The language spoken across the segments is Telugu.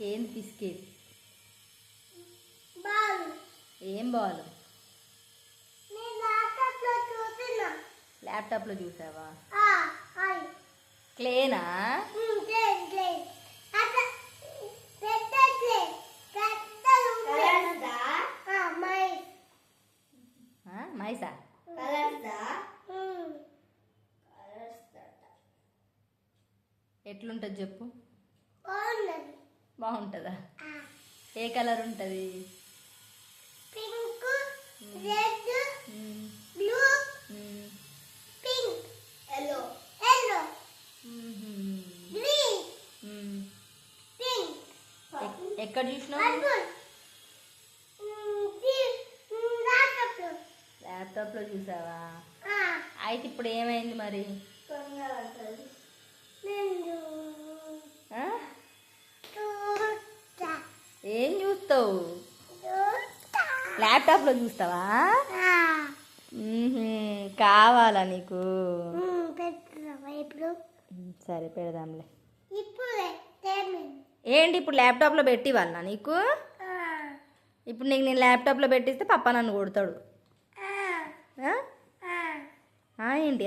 ఏంది బిస్కెట్? బాల్. ఏం బాల్? నేను ల్యాప్టాప్లో చూస్తున్నా. ల్యాప్టాప్లో చూసావా? హాయ్. క్లేనా? క్లే. అట్లా పెద్ద క్లే. పెద్దలు కలర్స్దా? మైస్. మైసా? కలర్స్దా? ఎట్లుంటుంది చెప్పు? బాగున్నది. బాగుంటుందా? ఏ కలర్ ఉంటుంది? Pink, red, blue, pink, yellow, green, pink. ఎక్కడ చూసినావు? ల్యాప్టాప్లో చూసావా? అయితే ఇప్పుడు ఏమైంది మరి? ఏం చూస్తావు? ల్యాప్టాప్లో చూస్తావా? కావాలా నీకు? సరే పెడదాంలే. ఏంటి ఇప్పుడు ల్యాప్టాప్లో పెట్టి వాళ్ళ నీకు? ఇప్పుడు నీకు నేను ల్యాప్టాప్లో పెట్టిస్తే పప్ప నన్ను కొడతాడు. ఏంటి?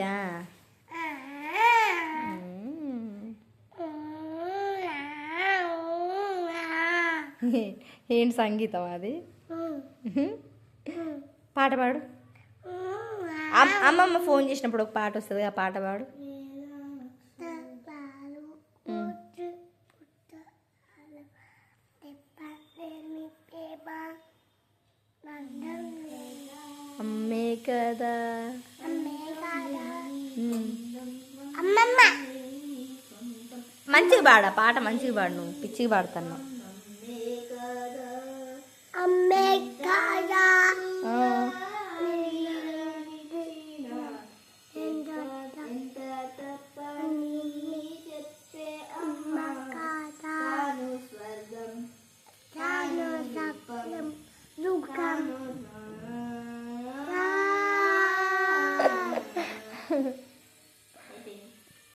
ఏంటి సంగీతం అది? పాట పాడు. అమ్మమ్మ ఫోన్ చేసినప్పుడు ఒక పాట వస్తుంది, ఆ పాట పాడు. అమ్మే కదా మంచిగా పాడా పాట, మంచిగా పాడు. నువ్వు పిచ్చిగా పాడుతున్నావు. అమ్మే కదా